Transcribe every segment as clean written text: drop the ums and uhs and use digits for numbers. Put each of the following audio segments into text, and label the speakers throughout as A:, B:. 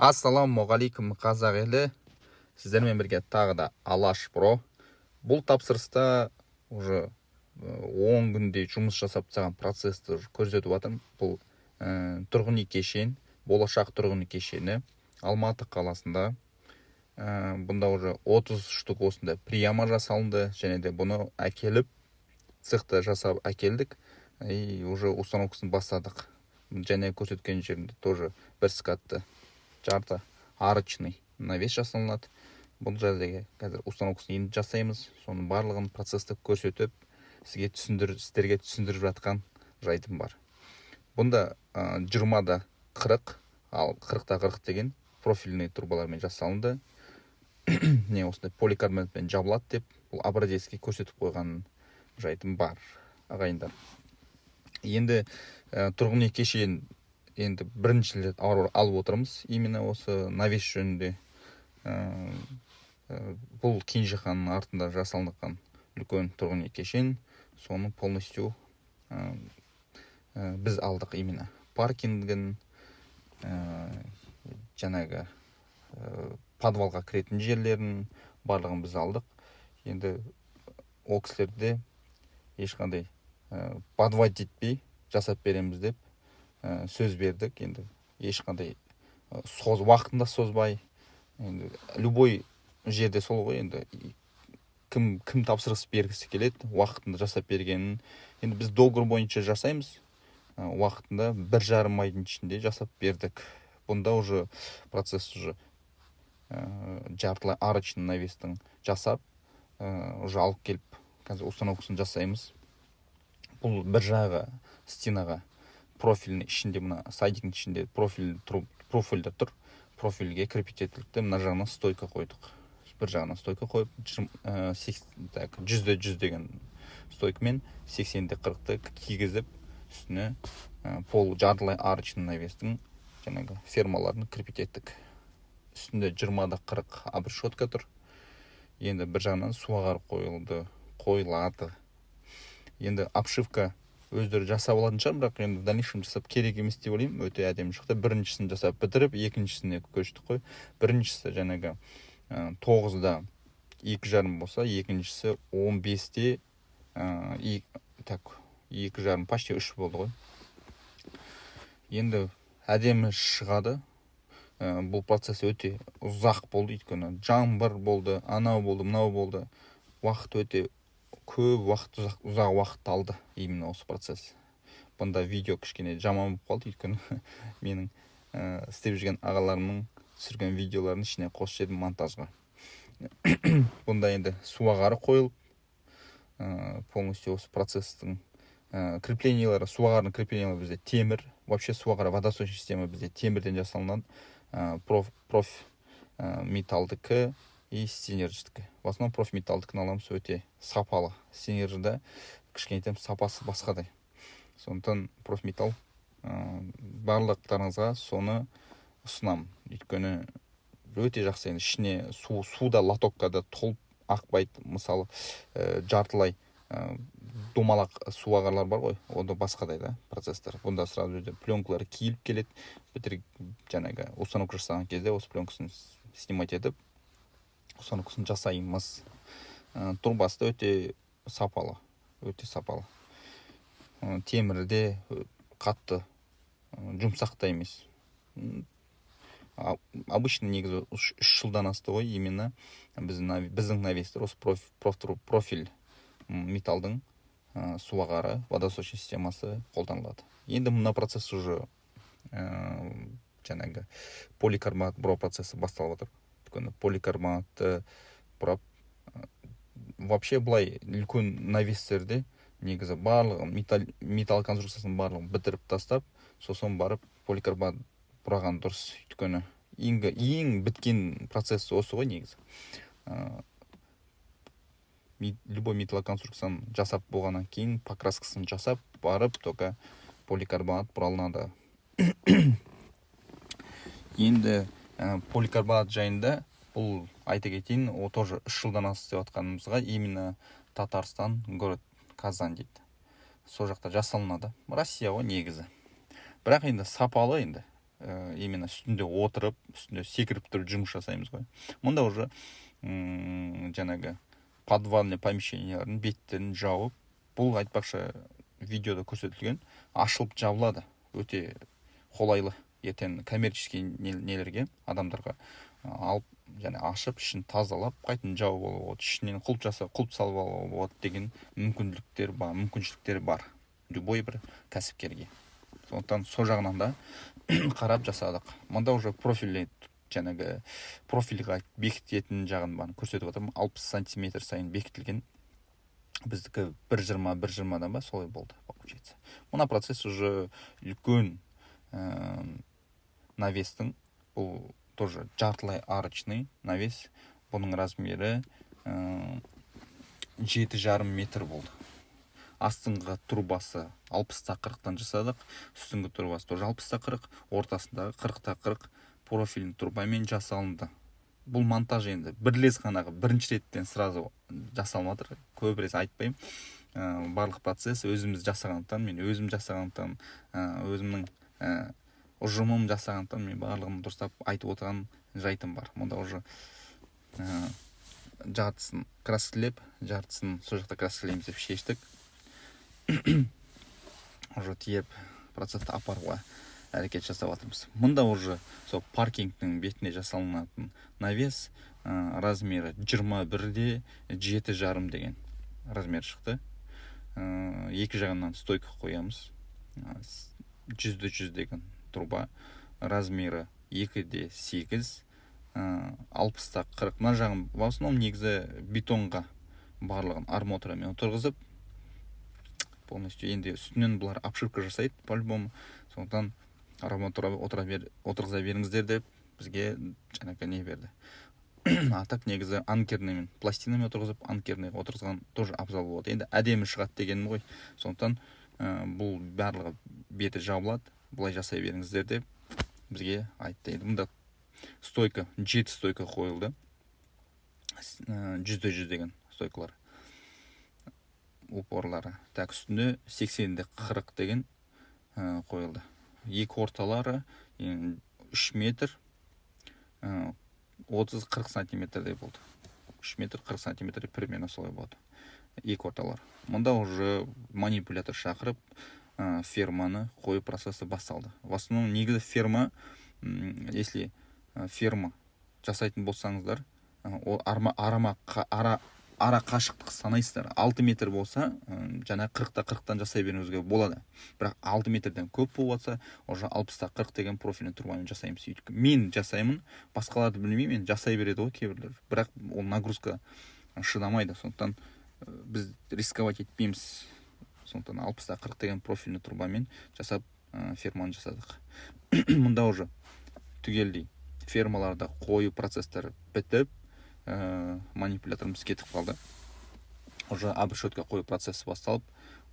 A: Ассалаумағалейкум қазақ елі. Сіздермен бірге тағы да Алаш Про. Бұл тапсырыста уже 10 күндей жұмыс жасап тастаған процессті көрсетіп жатырмын. Бұл тұрғын үй кешен, болашақ тұрғын үй кешені Алматы қаласында. Бұнда уже 30 штук осында прияма жасалынды, және де бұны әкеліп цехта жасап әкелдік. И уже установкасын бастадық. Және көрсеткен жерінде тоже бір скатты жарты арочный навес жасалынады. Бұл жердегі қазір установкасын енді жасаймыз. Соның барлығын процесті көрсетіп, сіздерге түсіндіріп жатқан жайтым бар. Бұнда 20-да 40, ал 40-та 40 деген профильный трубалармен жасалынды. Не осындай поликарбонатпен жабылады деп, бұл образецке көрсетіп қойған жайтым бар, ағайындар. Енді тұрғын үй кешен енді бірінші рет алып отырмыз. Именно осы навес жөнінде. Бұл Кенжеханның артында жасалынған үлкен тұрғын үй кешен. Соны полностью біз алдық. Именно паркингін, жаңағы подвалға кіретін жерлерін барлығын біз алдық. Енді ол кісілерде ешқандай подводить етпей жасап береміз деп сөз бердік. Енді ешқандай уақытында созбай, енді любой жерде сол ғой. Енді кім тапсырыс бергісі келеді, уақытында жасап бергенін. Енді біз договор бойынша жасаймыз. Уақытында 1,5 айдың ішінде жасап бердік. Бұнда уже процесс уже жартылай арочный навестің жасап, уже алып келіп, қазір установкасын жасаймыз. Бұл бір жағы стенаға профильный ішінде, мына сайдиктің ішінде профильдер тұр. Профильге крепить етілікті, мына жағына стойка қойдық. Бір жағына стойка қойып, 100-100 деген стойкамен 80-40-ті кигізіп, үстіне пол жартылай арочный навестің жаңағы фермаларын крепить еттік. Үстінде 20-да 40 обрешетка тұр. Енді бір жағынан суағар қойылады. Енді обшивка өздері жасап алатын шығар, бірақ енді в дальнейшем жасап керек емес деп ойлаймын. Өте әдемі шықты. Біріншісін жасап бітіріп, екіншісіне көштік қой. Біріншісі жаңағы 9-да 2,5 болса, екіншісі 15-те 2,5, почти 3 болды ғой. Енді әдемі шығады. Бұл процесс өте ұзақ болды, өйткені жаңбыр болды, анау болды, мынау болды. Уақыт өте көп уақыт, ұзақ уақыт алды именно осы процесс. Бұнда видео кішкене жаман болып қалды, өйткені менің істеп жүрген ағаларымның түсірген видеоларын ішіне қосып жедім монтажға. Бұнда енді суағары қойылып, полностью осы процесстің креплениялары, суағардың креплениялары бізде темір. Вообще суағары водосточный система бізде темірден жасалынады. Профметалдікі и стенерждікі. В основном профметалдікін аламыз, өте сапалы. Стенержді кішкенетем сапасы басқадай. Сондықтан профметал барлықтарыңызға соны ұсынам. Өйткені өте жақсы. Ішіне суда лотоккада толып ақпайды. Мысалы жартылай домалақ суағарлар бар ғой, онда басқадай да процесстер. Бұнда сразу жерде пленкалары киіліп келеді. Бітір жаңағы установка жасаған кезде осы пленкасын снимать етіп, установкасын жасаймыз. Трубасы да өте сапалы, темірде қатты, жұмсақта емес. Обычно негізі 3 жылдан асты ғой, именно біздің навестер осы профиль металдың суағары, водосточный системасы қолданылады. Енді мына процесс уже жаңағы поликарбонат бұрау процесі басталып отыр. Өйткені поликарбонатты бұрап, вообще былай үлкен навестерде негізі барлығын металл конструкциясын барлығын бітіріп тастап, сосын барып поликарбонат бұраған дұрыс. Өйткені ең біткен процесс осы ғой негізі. Любой металлоконструкцияны жасап болғаннан кейін покраскасын жасап барып только поликарбонат бұралынады. Енді поликарбонат жайында бұл айта кетейін, о тоже 3 жылдан асты деп атқанымызға, именно Татарстан, город Казань дейді. Сол жақта жасалынады. Россия ғой негізі. Бірақ енді сапалы, енді именно үстінде отырып, үстінде секіріп тұрып жұмыс жасаймыз ғой. Мұнда уже жаңағы подвальный помещениялардың беттерін жауып, бұл айтпақшы видеода көрсетілген, ашылып жабылады, өте қолайлы. Ертең коммерческий нелерге, адамдарға алып, және ашып, ішін тазалап, қайтын жауып алуға болады, ішінен құлып салып алуға болады деген мүмкіншіліктер бар любой бір кәсіпкерге. Сондықтан сол жағынан да қарап жасадық. Мұнда уже жаңағы профильға бекітетін жағын көрсетіп отырмын. 60 сантиметр сайын бекітілген. Біздікі 1,20-1,20-дан ба солай болды, получается. Мына процесс уже үлкен навестің, бұл тоже жартылай арочный навес. Бұның размері 7,5 метр болды. Астыңғы трубасы 60-40-тан жасадық, үстіңгі трубасы тоже 60-40, ортасындағы 40-40 профильный трубамен жасалынды. Бұл монтаж енді бірлес қанағы бірінші реттен сразу жасалмадыр, көбірек айтпаймын. Барлық процесс өзіміз жасағандықтан, мен өзім жасағандықтан, өзімнің ұжымым жасағандықтан, мен барлығын дұрыстап айтып отырған жайтым бар. Мұнда уже жартысын краскілеп, жартысын сол жақта краскілейміз деп шештік. Уже тиеп процессті апаруға әрекет жасап жатырмыз. Мұнда уже сол паркингтің бетіне жасалынатын навес размері 21-де 7,5 деген размер шықты. Екі жағынан стойка қоямыз. 100-100 деген труба. Размері 2-де 8, 60-та 40. Мына жағын в основном негізі бетонға барлығын арматурамен отырғызып, полностью енді үстінен бұлар обшивка жасайды по-любому. Сондықтан арматура отырғыза беріңіздер деп бізге жаңағы не берді. А так негізі анкерныймен, пластинамен отырғызып, анкерный отырғызған тоже абзал болады. Енді әдемі шығады дегенім ғой. Сондықтан бұл барлығы беті жабылады, бұлай жасай беріңіздер деп бізге айтты. Енді мұнда стойка, 7 стойка қойылды. 100-100 деген стойкалар. Упорлары. Так, үстінде 80-де 40 деген қойылды. Екі орталары 3 метр 30-40 сантиметрдей болды. 3 метр 40 сантиметр примерно солай болды. Екі орталар. Мұнда уже манипулятор шақырып, ферманы қою процесі басталды. В основном негізі ферма, если ферма жасайтын болсаңыздар, ара қашықтық санайсыздар. 6 метр болса, жаңа 40-40-тан жасай беріңізге болады. Бірақ 6 метрден көп болса, уже 60-40 деген профильный трубамен жасаймыз. Мен жасаймын, басқаларды білмеймін, мен жасай береді ғой кейбірлер. Бірақ ол нагрузка шыдамайды. Сондықтан біз рисковать етпейміз. Сондықтан 60-40 деген профильный трубамен жасап, ферманы жасадық. Мұнда уже түгелдей фермаларда қою процесстері бітіп, манипуляторымыз кетіп қалды. Уже обрешетка қою процесі басталып,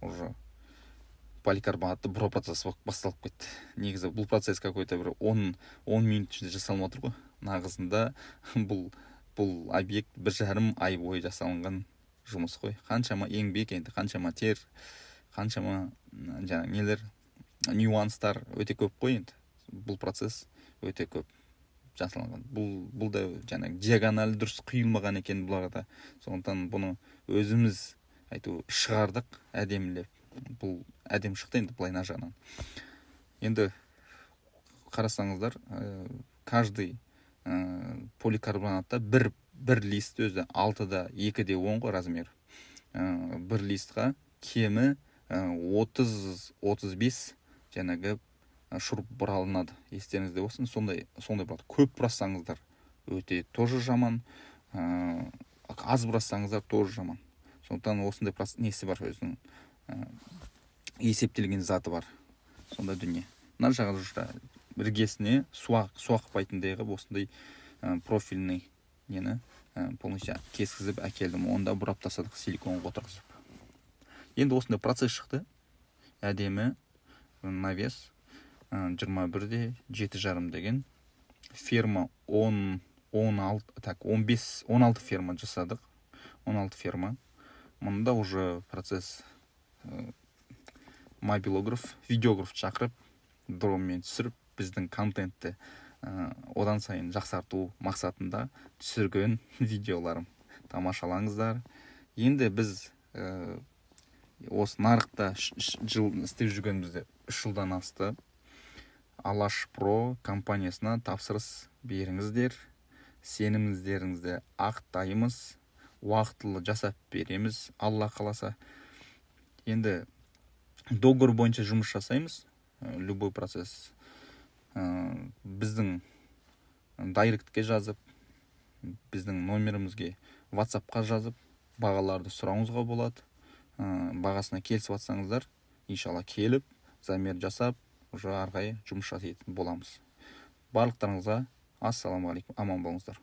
A: уже поликарбонатты бұру процесі басталып кетті. Негізі бұл процесс какой-то бір 10 минут ішінде жасалып отыр ғой. Нағызында бұл объект 1,5 ай бойы жасалынған жұмыс қой. Қаншама еңбек, енді қаншама тер, қаншама жаңа нелер, нюанстар өте көп қой енді. Бұл процесс өте көп жасалынған. Бұл да жаңағы диагонал дұрыс құйылмаған екен бұларда. Сондықтан бұны өзіміз шығардық, әдемілеп. Бұл әдем шықты енді былайна жағынан. Енді қарасаңыздар, каждый поликарбонатта бір лист өзі 6-да 2-де 10 ғой размер. Бір листқа кемі 30-35 жаңағы шуруп бұралынады. Естеріңізде болсын, сондай болады. Көп бұрасаңыздар өте тоже жаман, аз бұрасаңыздар тоже жаман. Сондықтан осындай несі бар, өзінің есептелген заты бар. Сондай дүние. Мына жағы жүрді іргесіне суақпайтындай қып осындай профильный нені полностью кескізіп әкелдім. Онда бұрап тасадық силиконға отырғызып. Енді осындай процесс шықты. Әдемі навес 21-де 7,5 деген. Ферма 16 ферма жасадық. 16 ферма. Мұнда уже процесс мобилограф, видеограф шақырып, дронмен түсіріп, біздің контентті одан сайын жақсарту мақсатында түсірген видеоларым. Тамашалаңыздар. Енді біз осы нарықта жыл істеп жүргенімізде 3 жылдан асты. Алаш Про компаниясына тапсырыс беріңіздер. Сеніміңіздеріңізді ақтаймыз. Уақытылы жасап береміз, Алла қаласа. Енді договор бойынша жұмыс жасаймыз. Любой процесс. Біздің дайректке жазып, біздің номерімізге WhatsApp-қа жазып, бағаларды сұрауыңызға болады. Бағасына келісіп атсаңыздар, иншалла келіп, замер жасап, уже арғай жұмыс жасайтын боламыз. Барлықтарыңызға ассаламу алейкум, аман болыңыздар.